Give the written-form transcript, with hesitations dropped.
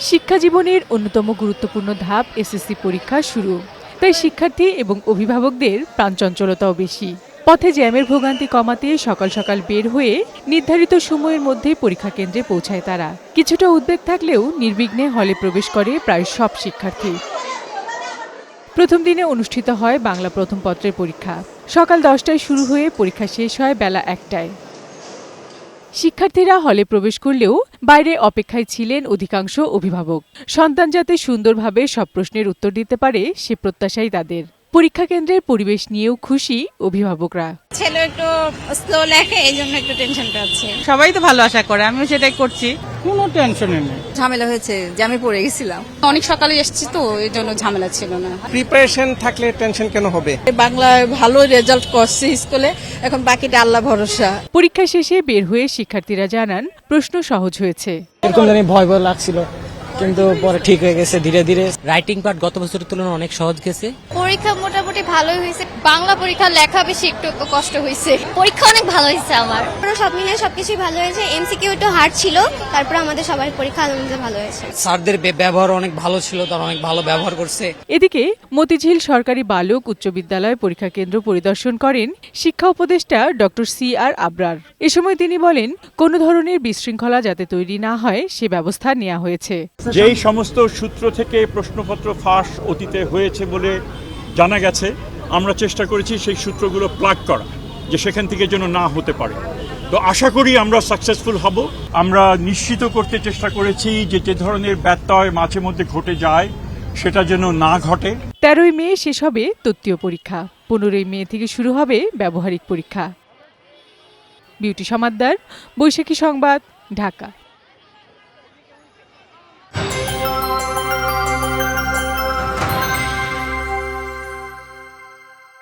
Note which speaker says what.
Speaker 1: শিক্ষা জীবনের অন্যতম গুরুত্বপূর্ণ ধাপ এসএসসি পরীক্ষা শুরু। তাই শিক্ষার্থী এবং অভিভাবকদের প্রাণচঞ্চলতাও বেশি। পথে জ্যামের ভোগান্তি কমাতে সকাল সকাল বের হয়ে নির্ধারিত সময়ের মধ্যে পরীক্ষা কেন্দ্রে পৌঁছায় তারা। কিছুটা উদ্বেগ থাকলেও নির্বিঘ্নে হলে প্রবেশ করে প্রায় সব শিক্ষার্থী। প্রথম দিনে অনুষ্ঠিত হয় বাংলা প্রথম পত্রের পরীক্ষা। সকাল 10টায় শুরু হয়ে পরীক্ষা শেষ হয় বেলা 1টায়। শিক্ষার্থীরা হলে প্রবেশ করলেও বাইরে অপেক্ষায় ছিলেন অধিকাংশ অভিভাবক। সন্তান যাতে সুন্দরভাবে সব প্রশ্নের উত্তর দিতে পারে সে প্রত্যাশাই তাদের। পরীক্ষা কেন্দ্রের পরিবেশ নিয়েও খুশি অভিভাবকরা।
Speaker 2: ছেলে একটু স্লো লেখে, এই জন্য একটু টেনশনটা আছে।
Speaker 3: সবাই তো ভালো আশা করে, আমিও সেটাই করছি।
Speaker 4: কোনো টেনশনই নেই।
Speaker 2: ঝামেলা হয়েছে যে আমি পড়ে গেছিলাম, অনেক সকালে এসেছি তো এই জন্য ঝামেলা ছিল না।
Speaker 4: প্রিপারেশন থাকলে টেনশন কেন হবে?
Speaker 2: বাংলায় ভালো রেজাল্ট করছে স্কুলে, এখন বাকিটা আল্লাহ ভরসা।
Speaker 1: পরীক্ষা শেষে বের হয়ে শিক্ষার্থীরা জানান প্রশ্ন সহজ হয়েছে।
Speaker 5: এরকম জানি ভয় ভয় লাগছিল, কিন্তু পরে ঠিক হয়ে গেছে ধীরে ধীরে।
Speaker 6: রাইটিং পার্ট গত বছরের তুলনায় অনেক সহজ গেছে।
Speaker 7: পরীক্ষা মোটামুটি ভালোই হয়েছে। বাংলা পরীক্ষা লেখা বেশি একটু কষ্ট হয়েছে। পরীক্ষা অনেক ভালো হয়েছে আমার।
Speaker 8: সব মিলিয়ে সবকিছুই ভালো হয়েছে। এমসিকিউ একটু হার্ড ছিল, তারপর আমাদের সবার পরীক্ষা আলহামদুলিল্লাহ ভালো হয়েছে।
Speaker 5: স্যারদের ব্যবহার অনেক ভালো ছিল, তারা অনেক ভালো ব্যবহার করছে।
Speaker 1: এদিকে মতিঝিল সরকারি বালক উচ্চ বিদ্যালয় পরীক্ষা কেন্দ্র পরিদর্শন করেন শিক্ষা উপদেষ্টা ডক্টর CR আবরার। এ সময় তিনি বলেন, কোনো ধরনের বিশৃঙ্খলা যাতে তৈরি না হয় সে ব্যবস্থা নেওয়া হয়েছে।
Speaker 9: যেই সমস্ত সূত্র থেকে প্রশ্নপত্র ফাঁস অতীতে হয়েছে বলে জানা গেছে, আমরা চেষ্টা করেছি সেই সূত্রগুলো প্লাগ করা, যে সেখান থেকে যেন না হতে পারে। তো আশা করি আমরা সাকসেসফুল হব। আমরা নিশ্চিত করতে চেষ্টা করেছি যে যে ধরনের ব্যত্যয় মাঝে মধ্যে ঘটে যায় সেটা যেন না ঘটে।
Speaker 1: 13ই মে শেষ হবে তত্ত্বীয় পরীক্ষা। 15ই মে থেকে শুরু হবে ব্যবহারিক পরীক্ষা। বিউটি সমাদ্দার, বৈশাখী সংবাদ, ঢাকা।